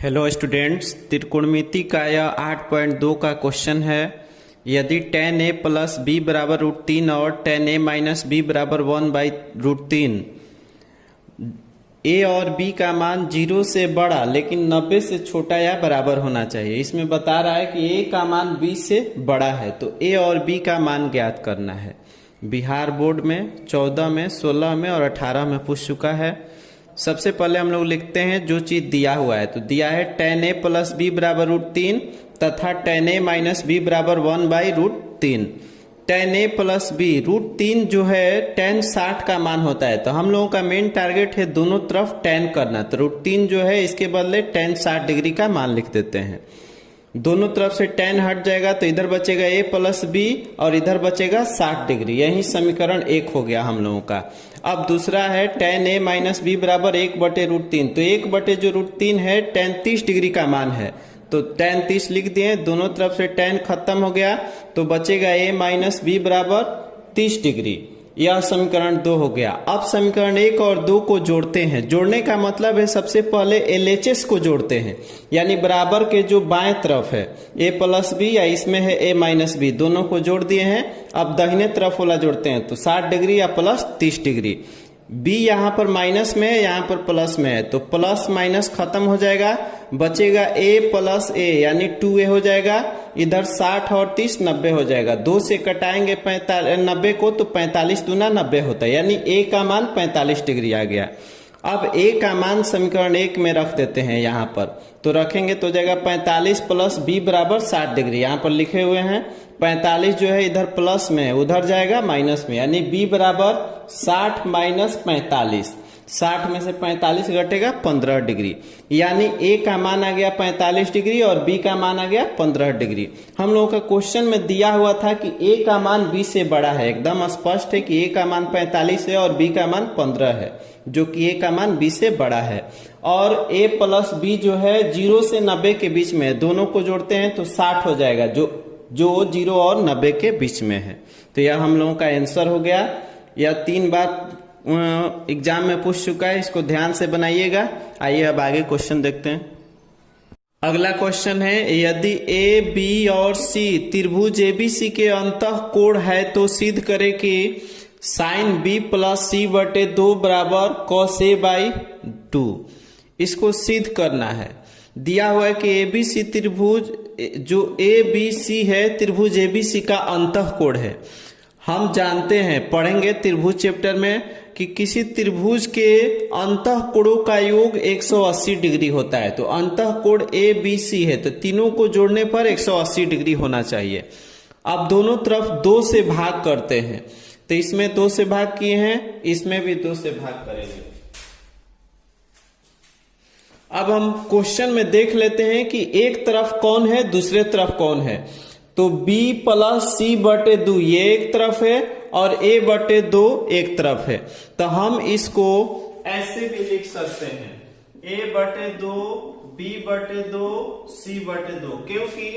Hello students, त्रिकोणमिति का यह 8.2 का क्वेश्चन है। यदि tan a प्लस बी बराबर √3 और tan a माइनस बी बराबर 1/√3, a और b का मान 0 से बड़ा लेकिन 90 से छोटा या बराबर होना चाहिए। इसमें बता रहा है कि a का मान b से बड़ा है, तो a और b का मान ज्ञात करना है। बिहार बोर्ड में 14 में 16 में और 18 में पूछ चुका है। सबसे पहले हम लोग लिखते हैं जो चीज दिया हुआ है। तो दिया है tan a प्लस बी बराबर √3 तथा tan a माइनस बी बराबर 1/√3। tan a प्लस बी √3 जो है tan 60 का मान होता है, तो हम लोगों का मेन टारगेट है दोनों तरफ tan करना। तो √3 जो है इसके बदले tan 60 डिग्री का मान लिख देते हैं। दोनों तरफ से tan हट जाएगा तो इधर बचेगा a प्लस बी और इधर बचेगा 60 डिग्री। यही समीकरण 1 हो गया हम लोगों का। अब दूसरा है tan a माइनस बी बराबर 1/√3। तो 1/√3 है tan 30 डिग्री का मान है, तो tan 30 लिख दिए। दोनों तरफ से tan खत्म हो गया तो बचेगा a माइनस बी बराबर 30 डिग्री। यह समीकरण 2 हो गया। अब समीकरण 1 और 2 को जोड़ते हैं। जोड़ने का मतलब है सबसे पहले LHS को जोड़ते हैं, यानी बराबर के जो बाएं तरफ है a प्लस बी या इसमें है a माइनस बी, दोनों को जोड़ दिए हैं। अब दाहिने तरफ वाला जोड़ते हैं, तो 60 डिग्री या प्लस 30 डिग्री। b यहाँ पर माइनस में है, यहाँ पर प्लस में है, तो प्लस माइनस खत्म हो जाएगा, बचेगा a प्लस a यानी 2a हो जाएगा। इधर 60 और 30 90 हो जाएगा। 2 से कटाएंगे 90 को तो 45 दूना 90 होता है, यानी a का मान 45 डिग्री आ गया। अब a का मान समीकरण 1 में रख देते हैं यहाँ पर, तो रखेंगे तो हो जाएगा 45 प्लस b बराबर 60 डिग्री। यहाँ पर लिखे हुए हैं 45 जो है इधर प्लस में है, उधर जाएगा माइनस में, यानी b बराबर 60 माइनस 45। 60 में से 45 घटेगा 15 डिग्री, यानी a का मान आ गया 45 डिग्री और b का मान आ गया 15 डिग्री। हम लोगों का क्वेश्चन में दिया हुआ था कि a का मान b से बड़ा है। एकदम स्पष्ट है कि a का मान 45 है और b का मान 15 है, जो कि a का मान b से बड़ा है। और a प्लस b जो है 0 से 90 के बीच में है, दोनों को जोड़ते हैं तो 60 हो जाएगा, जो 0 और 90 के बीच में है। तो यह हम लोगों का आंसर हो गया। यह 3 बार एग्जाम में पूछ चुका है, इसको ध्यान से बनाइएगा। आइए अब आगे क्वेश्चन देखते हैं। अगला क्वेश्चन है, यदि a, b और c त्रिभुज ABC के अंतः कोण है तो सिद्ध करे कि sin b प्लस c/2 बराबर cos a/2। इसको सिद्ध करना है। दिया हुआ है कि ABC त्रिभुज जो ABC है त्रिभुज ABC का अंतः कोण है। हम जानते हैं, पढ़ेंगे त्रिभुज चैप्टर में, कि किसी त्रिभुज के अंतः कोणों का योग 180 डिग्री होता है। तो अंतः कोण ABC है, तो तीनों को जोड़ने पर 180 डिग्री होना चाहिए। अब दोनों तरफ 2 से भाग करते हैं, तो इसमें 2 से भाग किए हैं, इसमें भी 2 से भाग करेंगे। अब हम क्वेश्चन में देख लेते हैं कि एक तरफ कौन है, दूसरे तरफ कौन है। तो b प्लस c/2 ये एक तरफ है और a/2 एक तरफ है। तो हम इसको ऐसे भी लिख सकते हैं, a/2 b/2 c/2, क्योंकि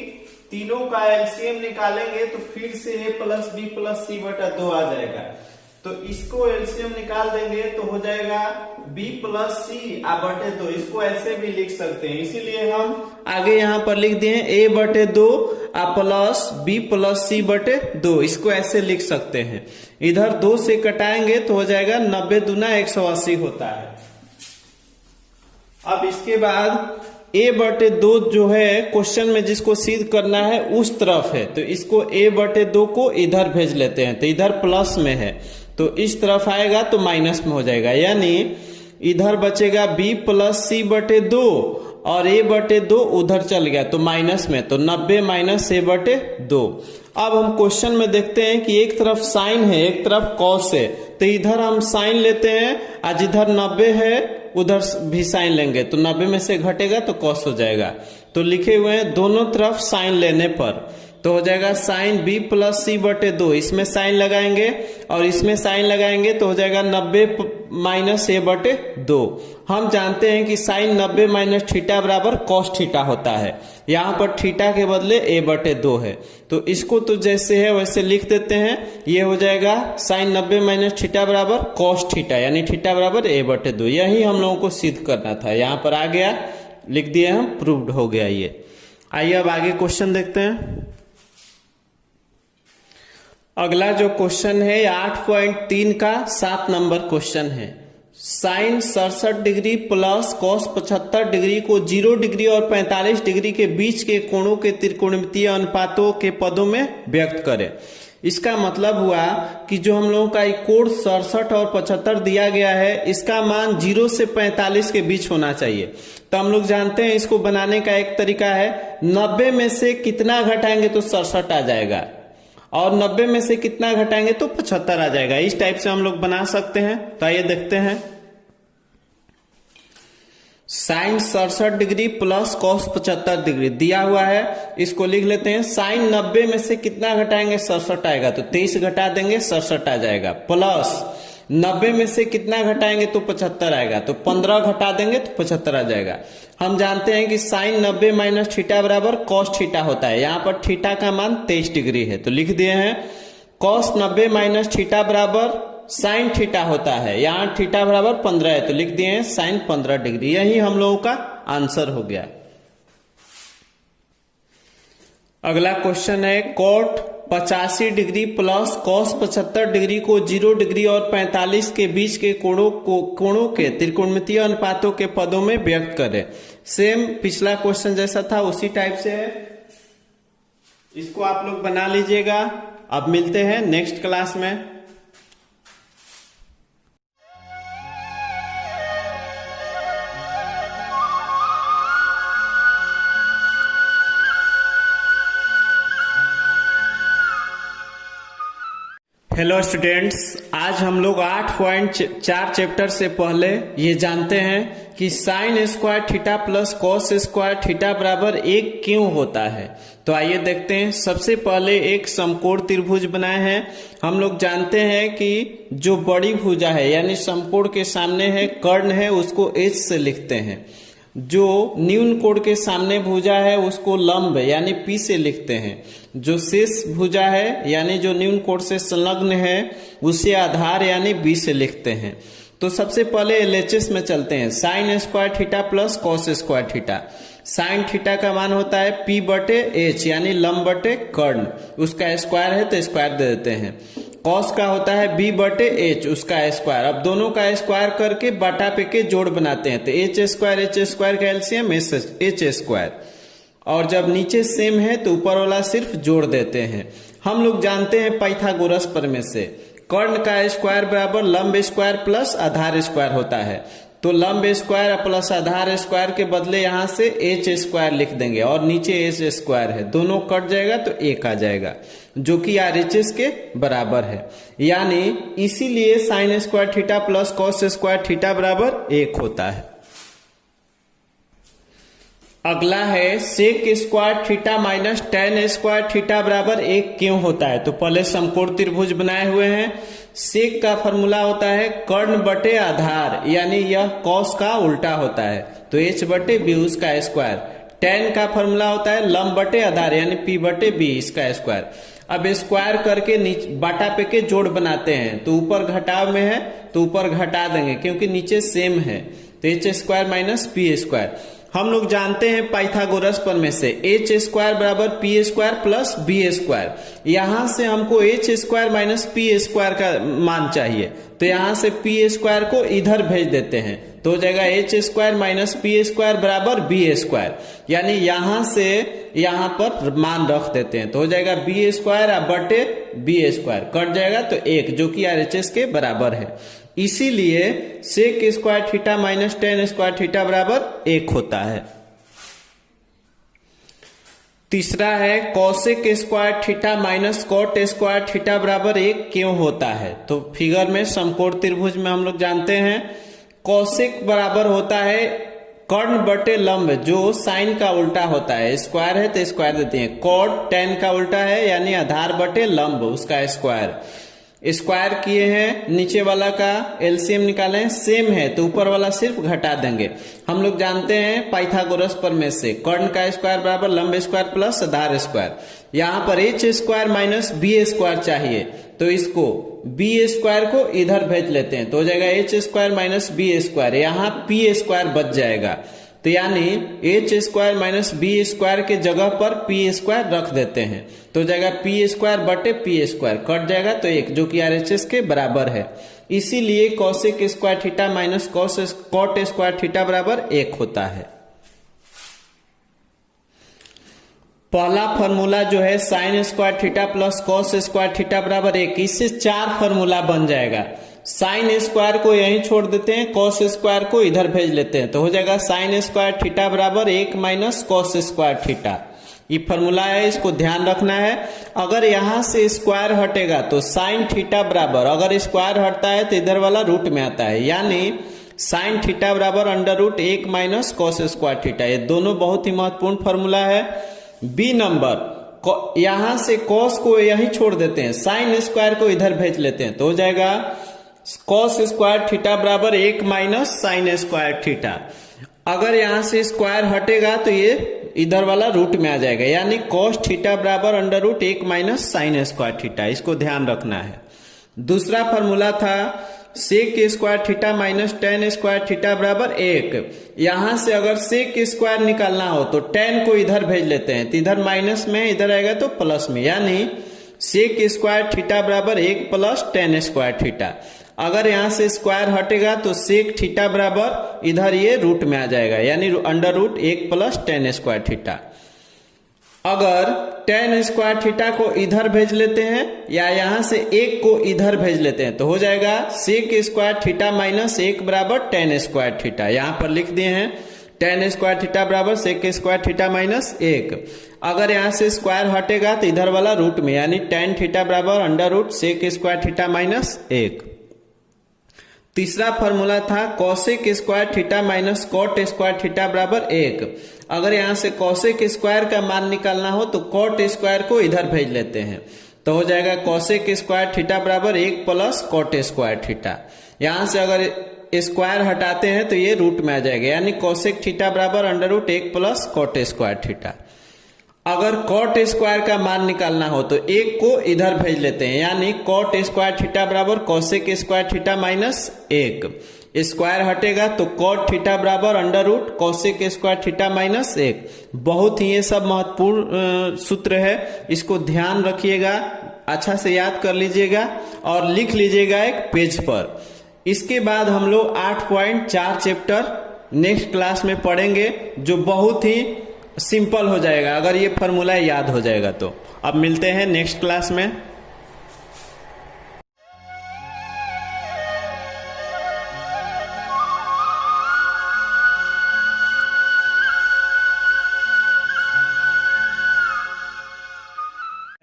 तीनों का एलसीएम निकालेंगे तो फिर से a plus b plus c/2 आ जाएगा। तो इसको एलसीएम निकाल देंगे तो हो जाएगा b प्लस c/2। इसको ऐसे भी लिख सकते हैं, इसीलिए हम आगे यहाँ पर लिख दिए a/2 plus b plus c/2। इसको ऐसे लिख सकते हैं। इधर 2 से कटाएंगे तो हो जाएगा 90 दूना 180 होता है। अब इसके बाद a/2 जो है क्वेश्चन में जिसको सिद्ध करना है उस तरफ है, तो इसको a/2 को इधर भेज लेते हैं। तो इधर प्लस में है तो इस तरफ आएगा तो माइनस में हो जाएगा, यानी इधर बचेगा b प्लस c/2 और a/2 उधर चल गया तो माइनस में, तो 90 माइनस a/2। अब हम क्वेश्चन में देखते हैं कि एक तरफ साइन है एक तरफ कॉस है, तो इधर हम साइन लेते हैं, आज इधर 90 है उधर भी साइन लेंगे, तो 90 में से घटेगा तो कॉस हो जाएगा। तो लिखे हुए हैं दोनों तरफ साइन लेने पर, तो हो जाएगा साइन b प्लस c/2। इसमें साइन लगाएंगे और इसमें साइन लगाएंगे तो हो जाएगा 90 माइनस a/2। हम जानते हैं कि साइन 90 माइनस थीटा बराबर कॉस थीटा होता है। यहाँ पर थीटा के बदले a/2 है, तो इसको तो जैसे है वैसे लिख देते हैं। ये हो जाएगा साइन 90 माइनस थीटा बराबर कॉस थीटा, यानी थीटा बराबर a/2। यही हम लोगों को सिद्ध करना था। यहाँ पर आ गया लिख दिए हम, प्रूव्ड हो गया ये। आइए अब आगे क्वेश्चन देखते हैं। अगला जो क्वेश्चन है 8.3 का 7 नंबर क्वेश्चन है। Sine 67 degree plus cos 75 degree को 0 डिग्री और 45 डिग्री के बीच के कोणों के त्रिकोणमितीय अनुपातों के पदों में व्यक्त करें। इसका मतलब हुआ कि जो हम लोगों का कोण 67 और 75 दिया गया है, इसका मान 0 से 45 के बीच होना चाहिए। तो हम लोग जानते हैं इसको बनाने का एक तरीका है, 90 में से कितना घटाएंगे तो 67 आ जाएगा, और 90 में से कितना घटाएंगे तो 75 आ जाएगा। इस टाइप से हम लोग बना सकते हैं। तो आइए देखते हैं। Sine 67 degree plus cos 75 degree दिया हुआ है, इसको लिख लेते हैं। साइन 90 में से कितना घटाएंगे 67 आएगा, तो 23 घटा देंगे 67 आ जाएगा, प्लस 90 में से कितना घटाएंगे तो 75 आएगा, तो 15 घटा देंगे तो 75 आ जाएगा। हम जानते हैं कि साइन 90 माइनस थीटा बराबर कॉस थीटा होता है। यहाँ पर थीटा का मान 23 डिग्री है, तो लिख दिए हैं कॉस 90 माइनस थीटा बराबर साइन थीटा होता है। यहाँ थीटा बराबर 15 है, तो लिख दिए हैं साइन 15 डिग्री। यही हम लोगों का आंसर हो गया। अगला क्वेश्चन है cot 85 degree plus cos 75 degree को 0 डिग्री और 45 के बीच के कोणों के त्रिकोणमितीय अनुपातों के पदों में व्यक्त करें। सेम पिछला क्वेश्चन जैसा था उसी टाइप से है, इसको आप लोग बना लीजिएगा। अब मिलते हैं नेक्स्ट क्लास में। हेलो स्टूडेंट्स, आज हम लोग 8.4 चैप्टर से पहले ये जानते हैं कि sign square theta plus cos square theta बराबर 1 क्यों होता है। तो आइए देखते हैं। सबसे पहले एक समकोण त्रिभुज बनाए हैं। हम लोग जानते हैं कि जो बड़ी भुजा है यानी समकोण के सामने है कर्ण है, उसको एच से लिखते हैं। जो न्यून कोण के सामने भुजा है उसको लंब यानी पी से लिखते हैं। जो शेष भुजा है यानी जो न्यून कोण से संलग्न है उसे आधार यानी बी से लिखते हैं। तो सबसे पहले एलएचएस में चलते हैं। Sine square theta plus cos square theta. Sign theta का मान होता है पी बटे एच यानी लंब बटे कर्ण, उसका स्क्वायर है तो स्क्वायर दे देते हैं। कॉस का होता है बी बटे एच, उसका स्क्वायर। अब दोनों का स्क्वायर करके बाटा पे के जोड़ बनाते हैं, तो एच स्क्वायर का एलसीएम एच स्क्वायर। और जब नीचे सेम है तो ऊपर वाला सिर्फ जोड़ देते हैं। हम लोग जानते हैं पाइथागोरस प्रमेय से कर्ण का स्क्वायर बराबर लंब स्क्वायर प्लस आधार स्क्वायर होता है। तो लंब स्क्वायर प्लस आधार स्क्वायर के बदले यहां से एच स्क्वायर लिख देंगे और नीचे एच स्क्वायर है, दोनों कट जाएगा तो एक आ जाएगा जो कि आरएचएस के बराबर है। यानी इसीलिए sine square theta plus cos square theta बराबर 1 होता है। अगला है sec square theta minus tan square theta बराबर 1 क्यों होता है। तो पहले समकोण त्रिभुज बनाए हुए हैं। सेक का फॉर्मूला होता है कर्ण बटे आधार, यानी यह कॉस का उल्टा होता है, तो एच बटे बी उसका स्क्वायर। टेन का फॉर्मूला होता है लंब बटे आधार यानी पी बटे बी इसका स्क्वायर। अब स्क्वायर करके नीचे बाटा पे के जोड़ बनाते हैं, तो ऊपर घटाव में है तो ऊपर घटा देंगे क्योंकि नीचे सेम है, तो h square minus p square. हम लोग जानते हैं पाइथागोरस प्रमेय से एच स्क्वायर बराबर p square plus b square. यहां से हमको h square minus p square का मान चाहिए, तो यहां से पी स्क्वायर को इधर भेज देते हैं, तो हो जाएगा h square minus p square बराबर बी स्क्वायर। यानी यहां से यहां पर मान रख देते हैं, तो हो जाएगा बी स्क्वायर बटे बी स्क्वायर, कट जाएगा तो 1 जो कि आरएचएस के बराबर है। इसीलिए sec square theta minus tan square theta बराबर 1 होता है। तीसरा है cosec square theta minus cot square theta बराबर 1 क्यों होता है। तो फिगर में समकोण त्रिभुज में हम लोग जानते हैं कॉसेक बराबर होता है कर्ण बटे लंब, जो साइन का उल्टा होता है। स्क्वायर है तो स्क्वायर देते हैं। कॉट टेन का उल्टा है यानी आधार बटे लंब उसका स्क्वायर। स्क्वायर किए हैं, नीचे वाला का एलसीएम निकालें, सेम है तो ऊपर वाला सिर्फ घटा देंगे। हम लोग जानते हैं पाइथागोरस प्रमेय से कर्ण का स्क्वायर बराबर लंब स्क्वायर प्लस आधार स्क्वायर। यहाँ पर h square minus b square चाहिए, तो इसको बी स्क्वायर को इधर भेज लेते हैं, तो हो जाएगा h square minus b square. यहाँ पी स्क्वायर बच जाएगा, तो यानी h square minus b square के जगह पर पी स्क्वायर रख देते हैं, तो जाएगा पी स्क्वायर बटे पी स्क्वायर, कट जाएगा तो 1, जो कि आरएचएस के बराबर है। इसीलिए cosec square theta minus cot square theta बराबर 1 होता है। पहला फॉर्मूला जो है sine square theta plus cos square theta बराबर 1, इससे 4 फॉर्मूला बन जाएगा। साइन स्क्वायर को यहीं छोड़ देते हैं, कॉस स्क्वायर को इधर भेज लेते हैं, तो हो जाएगा साइन स्क्वायर थीटा बराबर 1 माइनस कॉस स्क्वायर थीटा। ये फॉर्मूला है, इसको ध्यान रखना है। अगर यहां से स्क्वायर हटेगा तो साइन थीटा बराबर, अगर स्क्वायर हटता है तो इधर वाला रूट में आता है, यानी साइन थीटा बराबर under root 1 minus cos square theta. ये दोनों बहुत ही महत्वपूर्ण फॉर्मूला है। बी नंबर, यहां से कॉस को यहीं छोड़ देते हैं, साइन स्क्वायर को इधर भेज लेते हैं, तो हो जाएगा कॉस स्क्वायर थीटा बराबर 1 माइनस साइन स्क्वायर थीटा। अगर यहां से स्क्वायर हटेगा तो ये इधर वाला रूट में आ जाएगा, यानी कॉस थीटा बराबर under root 1 minus sine square theta. इसको ध्यान रखना है। दूसरा फॉर्मूला था sec square theta minus tan square theta बराबर 1। यहां से अगर सेक स्क्वायर निकालना हो तो टेन को इधर भेज लेते हैं, तो इधर माइनस में, इधर आएगा तो प्लस में, यानी सेक स्क्वायर थीटा बराबर 1 प्लस टेन स्क्वायर थीटा। अगर यहां से स्क्वायर हटेगा तो सेक थीटा बराबर इधर ये रूट में आ जाएगा, यानी under root 1 plus tan square theta. अगर टेन स्क्वायर थीटा को इधर भेज लेते हैं या यहां से 1 को इधर भेज लेते हैं, तो हो जाएगा सेक स्क्वायर थीटा माइनस 1 बराबर टेन स्क्वायर थीटा। यहां पर लिख दिए हैं टेन स्क्वायर थीटा बराबर सेक स्क्वायर थीटा माइनस 1। अगर यहां से स्क्वायर हटेगा तो इधर वाला रूट में, यानी टेन थीटा बराबर under root sec square theta minus 1। तीसरा फॉर्मूला था cosec square theta minus cot square theta बराबर 1। अगर यहां से कॉसेक स्क्वायर का मान निकालना हो तो कॉट स्क्वायर को इधर भेज लेते हैं, तो हो जाएगा कॉसेक स्क्वायर थीटा बराबर 1 प्लस कॉट स्क्वायर थीटा। यहां से अगर स्क्वायर हटाते हैं तो ये रूट में आ जाएगा, यानी कॉसेक थीटा बराबर under root 1 plus cot square theta. अगर कॉट स्क्वायर का मान निकालना हो तो 1 को इधर भेज लेते हैं, यानी कॉट स्क्वायर थीटा बराबर cosec square theta minus 1। Square हटेगा तो कॉट थीटा बराबर under root cosec square theta minus 1। बहुत ही ये सब महत्वपूर्ण सूत्र है, इसको ध्यान रखिएगा, अच्छा से याद कर लीजिएगा और लिख लीजिएगा एक पेज पर। इसके बाद हम लोग 8.4 चैप्टर नेक्स्ट क्लास में पढ़ेंगे, जो बहुत ही सिंपल हो जाएगा अगर ये फॉर्मूला याद हो जाएगा तो। अब मिलते हैं नेक्स्ट क्लास में।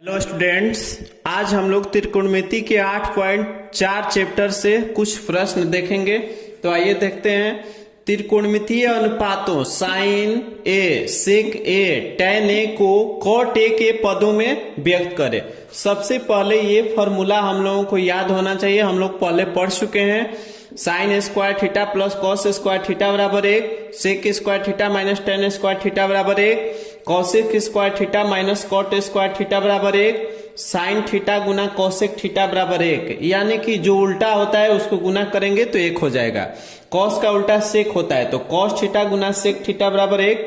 हेलो स्टूडेंट्स, आज हम लोग त्रिकोणमिति के 8.4 चैप्टर से कुछ प्रश्न देखेंगे। तो आइए देखते हैं। त्रिकोणमितीय अनुपातों sign A, sec A, tan A को कॉट ए के पदों में व्यक्त करें। सबसे पहले ये फॉर्मूला हम लोगों को याद होना चाहिए, हम लोग पहले पढ़ चुके हैं। Sine square theta plus cos square theta बराबर 1, sec square theta minus tan square theta बराबर 1, cosec square theta minus cot square theta बराबर 1, साइन थीटा गुना कॉसेक थीटा बराबर 1। यानी कि जो उल्टा होता है उसको गुना करेंगे तो 1 हो जाएगा। कॉस का उल्टा सेक होता है, तो कॉस थीटा गुना सेक थीटा बराबर 1,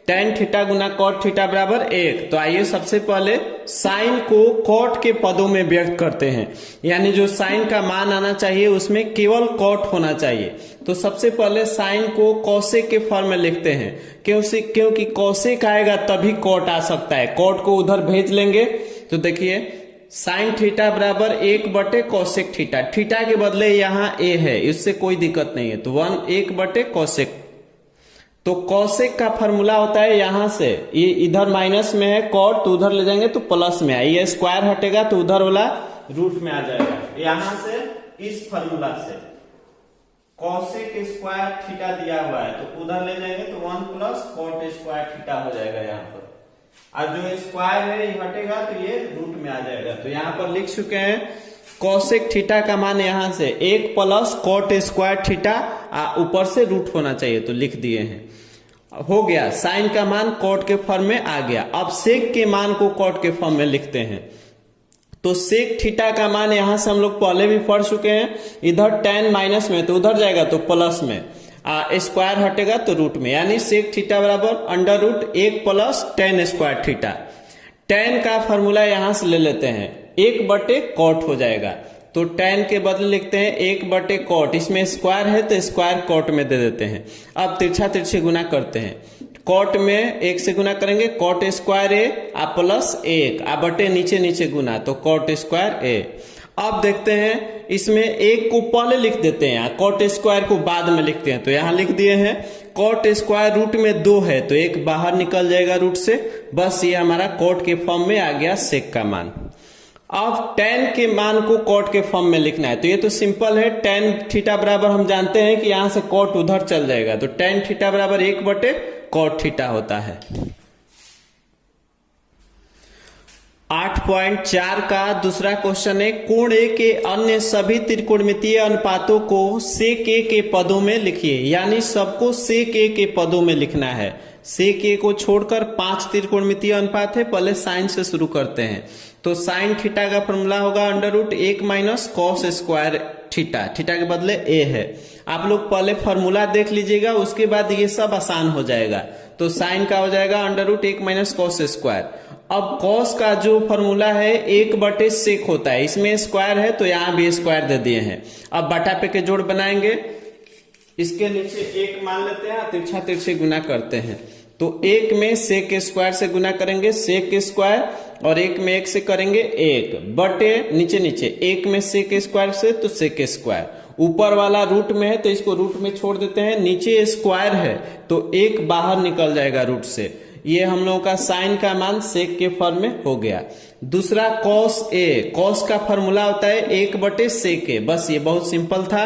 टेन थीटा गुना कॉट थीटा बराबर 1। तो आइए सबसे पहले साइन को कॉट के पदों में व्यक्त करते हैं, यानी जो साइन का मान आना चाहिए उसमें केवल कॉट होना चाहिए। तो सबसे पहले साइन को कॉसेक के फॉर्म में लिखते हैं, क्योंकि कॉसेक आएगा तभी कॉट आ सकता है। कॉट को उधर भेज लेंगे तो देखिए साइन थीटा बराबर 1 बटे कॉसेक थीटा, थीटा के बदले यहाँ ए है, इससे कोई दिक्कत नहीं है, तो 1 बटे कॉसेक। तो कॉसेक का फॉर्मूला होता है यहां से, ये इधर माइनस में है कॉट, तो उधर ले जाएंगे तो प्लस में आए, ये स्क्वायर हटेगा तो उधर वाला रूट में आ जाएगा। यहां से इस फॉर्मूला से कॉसेक स्क्वायर थीटा दिया हुआ है तो उधर ले जाएंगे तो 1 प्लस कॉट स्क्वायर थीटा हो जाएगा यहाँ पर, और जो स्क्वायर है ये हटेगा तो ये रूट में आ जाएगा। तो यहाँ पर लिख चुके हैं कॉसेक थीटा का मान यहां से 1 प्लस कॉट स्क्वायर थीटा, ऊपर से रूट होना चाहिए तो लिख दिए हैं। हो गया, साइन का मान कॉट के फॉर्म में आ गया। अब सेक के मान को कॉट के फॉर्म में लिखते हैं। तो सेक थीटा का मान यहां से हम लोग पहले भी पढ़ चुके हैं, इधर टेन माइनस में तो उधर जाएगा तो प्लस में, स्क्वायर हटेगा तो रूट में, यानी सेक थीटा बराबर under root 1 plus tan square theta. Tan का फॉर्मूला यहां से ले लेते हैं, 1/cot हो जाएगा, तो टेन के बदले लिखते हैं 1/cot, इसमें स्क्वायर है तो स्क्वायर कॉट में दे देते हैं। अब तिरछा तिरछी गुना करते हैं, कॉट में 1 से गुना करेंगे, कॉट स्क्वायर ए आ प्लस 1 आ बटे नीचे नीचे गुना, तो कॉट स्क्वायर ए। अब देखते हैं इसमें 1 को पहले लिख देते हैं, कॉट स्क्वायर को बाद में लिखते हैं, तो यहां लिख दिए हैं कॉट स्क्वायर रूट में 2 है तो 1 बाहर निकल जाएगा रूट से, बस ये हमारा कॉट के फॉर्म में आ गया सेक का मान। अब टेन के मान को कॉट के फॉर्म में लिखना है, तो ये तो सिंपल है, टेन थीटा बराबर हम जानते हैं कि यहां से कॉट उधर चल जाएगा, तो टेन थीटा बराबर 1/cot थीटा होता है। 8.4 का दूसरा क्वेश्चन है, कोण ए के अन्य सभी त्रिकोणमितीय अनुपातों को सेक ए के पदों में लिखिए, यानी सबको सेक ए के पदों में लिखना है। सेक ए को छोड़कर 5 त्रिकोणमितीय अनुपात है, पहले साइन से शुरू करते हैं, तो साइन थीटा का फॉर्मूला होगा under root 1 minus cos square theta, theta के बदले ए है। आप लोग पहले फॉर्मूला देख लीजिएगा, उसके बाद ये सब आसान हो जाएगा। तो साइन का हो जाएगा under root 1 minus cos square. अब कॉस का जो फॉर्मूला है 1/सेक होता है, इसमें स्क्वायर है तो यहां भी स्क्वायर दे दिए हैं। अब बटा पे के जोड़ बनाएंगे, इसके नीचे 1 मान लेते हैं, तिरछा तिरछी गुना करते हैं, तो 1 में सेक स्क्वायर से गुना करेंगे सेक स्क्वायर, और 1 में 1 से करेंगे 1 बटे नीचे नीचे 1 में सेक स्क्वायर से तो सेक स्क्वायर, ऊपर वाला रूट में है तो इसको रूट में छोड़ देते हैं, नीचे स्क्वायर है तो 1 बाहर निकल जाएगा रूट से। ये हम लोगों का साइन का मान सेक के फॉर्म में हो गया। दूसरा कॉस ए, कॉस का फॉर्मूला होता है 1/सेक ए, बस ये बहुत सिंपल था।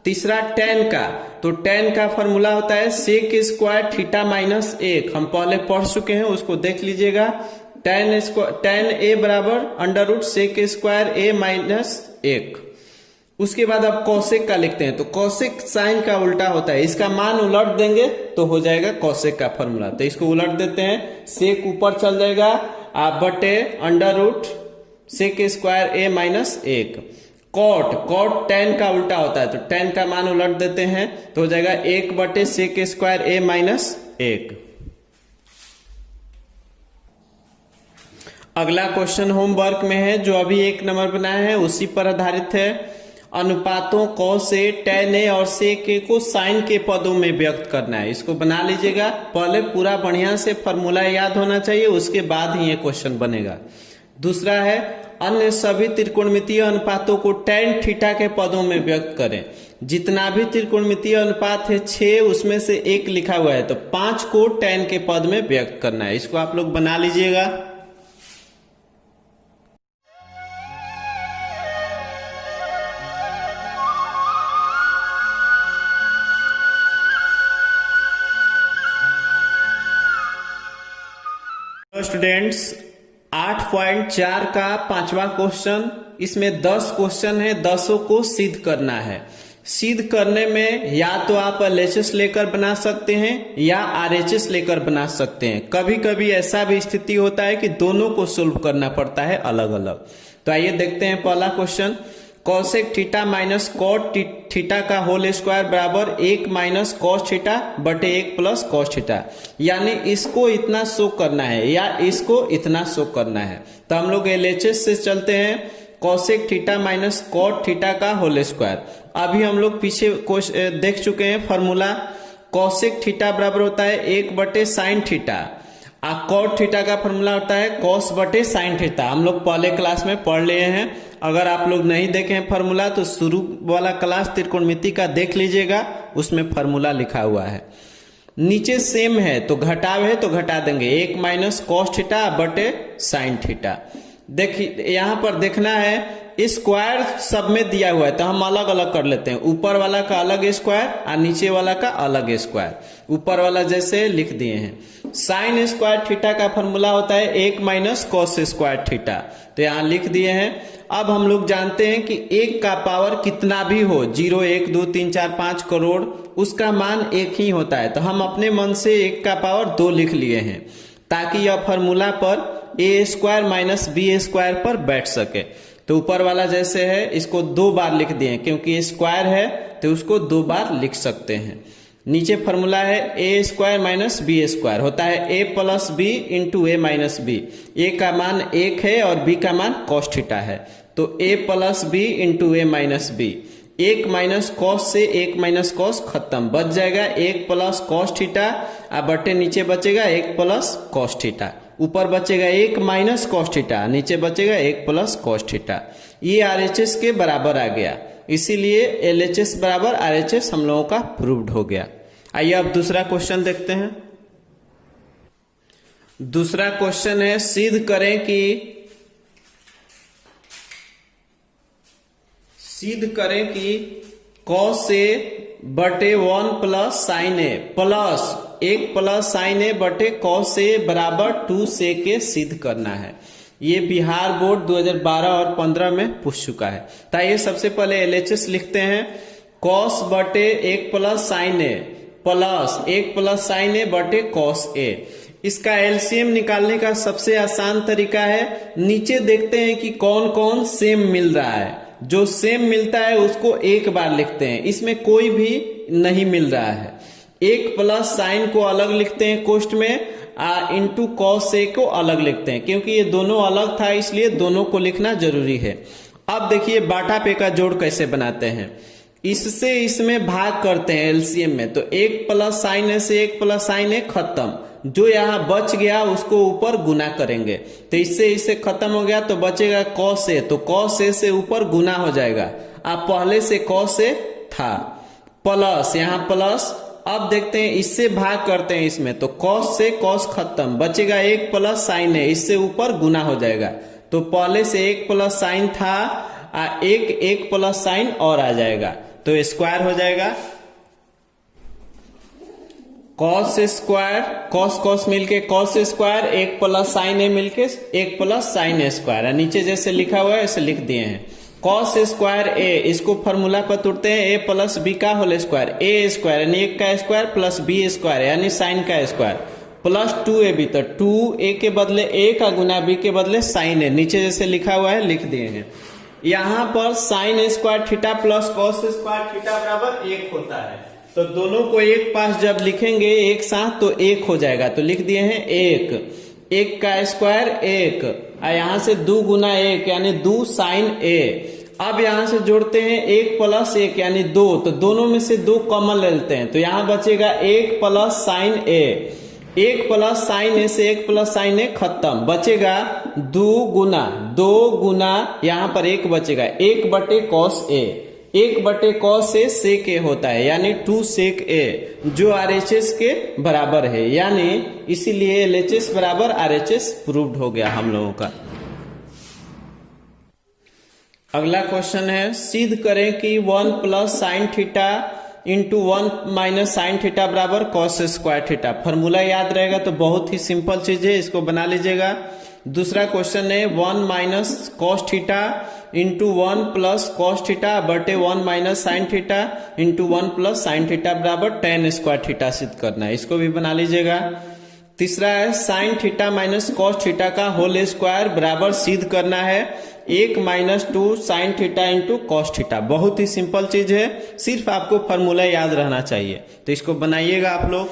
तीसरा टेन का, तो टेन का फॉर्मूला होता है सेक स्क्वायर थीटा माइनस 1, हम पहले पढ़ चुके हैं, उसको देख लीजिएगा। टेन ए बराबर अंडर रूट सेक स्क्वायर ए माइनस 1। उसके बाद अब कॉसेक का लिखते हैं, तो कॉसेक साइन का उल्टा होता है, इसका मान उलट देंगे तो हो जाएगा कॉसेक का फॉर्मूला, तो इसको उलट देते हैं, सेक ऊपर चल जाएगा आप बटे अंडर रूट सेक स्क्वायर ए माइनस 1। कॉट टेन का उल्टा होता है, तो टेन का मान उलट देते हैं तो हो जाएगा 1/सेक स्क्वायर ए माइनस 1। अगला क्वेश्चन होमवर्क में है, जो अभी 1 नंबर बनाया है उसी पर आधारित है। अनुपातों कॉस ए, टेन ए और सेक ए को साइन के पदों में व्यक्त करना है, इसको बना लीजिएगा। पहले पूरा बढ़िया से फॉर्मूला याद होना चाहिए, उसके बाद ही ये क्वेश्चन बनेगा। दूसरा है, अन्य सभी त्रिकोणमितीय अनुपातों को टेन थीटा के पदों में व्यक्त करें। जितना भी त्रिकोणमितीय अनुपात है 6, उसमें से 1 लिखा हुआ है, तो 5 को टेन के पद में व्यक्त करना है, इसको आप लोग बना लीजिएगा। स्टूडेंट्स 8.4 का 5वां क्वेश्चन, इसमें 10 क्वेश्चन है, 10 को सिद्ध करना है। सिद्ध करने में या तो आप LHS लेकर बना सकते हैं या RHS लेकर बना सकते हैं। कभी कभी ऐसा भी स्थिति होता है कि दोनों को सोल्व करना पड़ता है अलग अलग। तो आइए देखते हैं पहला question, cosec theta minus cot theta का होल स्क्वायर बराबर 1 माइनस कॉस थीटा बटे 1 प्लस कॉस थीटा, यानी इसको इतना शो करना है या इसको इतना शो करना है। तो हम लोग LHS से चलते हैं, cosec theta minus cot theta का होल स्क्वायर। अभी हम लोग पीछे देख चुके हैं फॉर्मूला, कॉसेक थीटा बराबर होता है 1/साइन थीटा, कॉट थीटा का फॉर्मूला होता है कॉस बटे साइन थीटा, हम लोग पहले क्लास में पढ़ लिए हैं। अगर आप लोग नहीं देखे हैं फॉर्मूला तो शुरू वाला क्लास त्रिकोणमिति का देख लीजिएगा, उसमें फॉर्मूला लिखा हुआ है। नीचे सेम है तो घटाव है तो घटा देंगे, 1 माइनस कॉस थीटा बटे साइन थीटा। देखिए यहां पर देखना है स्क्वायर सब में दिया हुआ है, तो हम अलग अलग कर लेते हैं, ऊपर वाला का अलग स्क्वायर और नीचे वाला का अलग स्क्वायर। ऊपर वाला जैसे लिख दिए हैं, साइन स्क्वायर थीटा का फॉर्मूला होता है 1 माइनस कॉस स्क्वायर थीटा, तो यहां लिख दिए हैं। अब हम लोग जानते हैं कि 1 का पावर कितना भी हो, 0, 1, 2, 3, 4, 5 करोड़, उसका मान 1 ही होता है, तो हम अपने मन से 1 का पावर 2 लिख लिए हैं, ताकि यह फॉर्मूला पर a square minus b square पर बैठ सके। तो ऊपर वाला जैसे है इसको 2 बार लिख दिए, क्योंकि स्क्वायर है तो उसको 2 बार लिख सकते हैं। नीचे फॉर्मूला है ए स्क्वायर माइनस बी स्क्वायर, होता है ए प्लस बी इंटू ए माइनस बी। ए का मान 1 है और बी का मान कॉस थीटा है, तो ए प्लस बी इंटू ए माइनस बी। 1 माइनस कॉस से 1 माइनस कॉस खत्म, बच जाएगा 1 प्लस कॉस थीटा, अब बटे नीचे बचेगा 1 प्लस कॉस थीटा। ऊपर बचेगा 1 माइनस कॉस थीटा, नीचे बचेगा 1 प्लस कॉस थीटा। ये आरएचएस के बराबर आ गया, इसीलिए एलएचएस बराबर आरएचएस हम लोगों का प्रूव्ड हो गया। आइए अब दूसरा क्वेश्चन देखते हैं। दूसरा क्वेश्चन है सिद्ध करें कि कॉस ए बटे 1 प्लस साइन ए प्लस 1 प्लस साइन ए बटे कॉस ए बराबर 2 से के सिद्ध करना है। ये बिहार बोर्ड 2012 और 15 में पूछ चुका है। तो ये सबसे पहले एलएचएस लिखते हैं, कॉस बटे 1 प्लस साइन ए प्लस 1 प्लस साइन ए बटे कॉस ए। इसका एलसीएम निकालने का सबसे आसान तरीका है, नीचे देखते हैं कि कौन कौन सेम मिल रहा है। जो सेम मिलता है उसको एक बार लिखते हैं, इसमें कोई भी नहीं मिल रहा है। 1 प्लस साइन को अलग लिखते हैं कोष्ठ में, इंटू कॉस ए को अलग लिखते हैं, क्योंकि ये दोनों अलग था इसलिए दोनों को लिखना जरूरी है। अब देखिए बाटा पे का जोड़ कैसे बनाते हैं, इससे इसमें भाग करते हैं एलसीएम में, तो 1 प्लस साइन ए से 1 प्लस साइन ए खत्म, जो यहां बच गया उसको ऊपर गुना करेंगे, तो इससे इससे खत्म हो गया तो बचेगा कॉस ए, तो कॉस ए से ऊपर गुना हो जाएगा। अब पहले से कॉस ए था प्लस यहां प्लस, अब देखते हैं इससे भाग करते हैं इसमें, तो कॉस से कॉस खत्म, बचेगा 1 प्लस साइन ए, इससे ऊपर गुना हो जाएगा, तो पहले से 1 प्लस साइन था, 1 प्लस साइन और आ जाएगा, तो स्क्वायर हो जाएगा। कॉस स्क्वायर कॉस कॉस मिलके कॉस स्क्वायर, 1 प्लस साइन ए मिलके 1 प्लस साइन ए स्क्वायर, नीचे जैसे लिखा हुआ है ऐसे लिख दिए हैं। कॉस स्क्वायर ए, इसको फॉर्मूला पर तुरते हैं, ए प्लस बी का होल स्क्वायर, ए स्क्वायर यानी 1 का स्क्वायर प्लस बी स्क्वायर यानी साइन का स्क्वायर प्लस 2ab, तो 2a के बदले a का गुना b के बदले साइन ए, नीचे जैसे लिखा हुआ है लिख दिए हैं। यहां पर sign square theta plus cos square theta बराबर 1 होता है, तो दोनों को एक पास जब लिखेंगे एक साथ तो 1 हो जाएगा, तो लिख दिए हैं 1 का स्क्वायर 1, यहां से 2 गुना 1 यानी 2 साइन ए। अब यहां से जोड़ते हैं 1 प्लस 1 यानी 2, तो दोनों में से 2 कॉमन ले लेते हैं, तो यहां बचेगा 1 प्लस साइन ए, 1 प्लस साइन ए से 1 प्लस साइन ए खत्म, बचेगा 2 गुना यहां पर 1 बचेगा 1 बटे कॉस ए, 1 बटे कॉस ए सेक ए होता है यानी 2 सेक ए, जो आरएचएस के बराबर है, यानी इसीलिए एलएचएस बराबर आरएचएस प्रूव्ड हो गया हम लोगों का। अगला क्वेश्चन है, सिद्ध करें कि 1 plus sine theta into 1 minus sign theta बराबर कॉस स्क्वायर थीटा। फॉर्मूला याद रहेगा तो बहुत ही सिंपल चीज है, इसको बना लीजिएगा। दूसरा क्वेश्चन है 1 minus cos theta into 1 plus cos theta बटे 1 minus sine theta into 1 plus sign theta बराबर tan स्क्वायर थीटा सिद्ध करना है, इसको भी बना लीजिएगा। तीसरा है sine theta minus cos theta का होल स्क्वायर बराबर सिद्ध करना है 1 minus 2 sine theta into cos theta. बहुत ही सिंपल चीज है, सिर्फ आपको फॉर्मूला याद रहना चाहिए, तो इसको बनाइएगा आप लोग।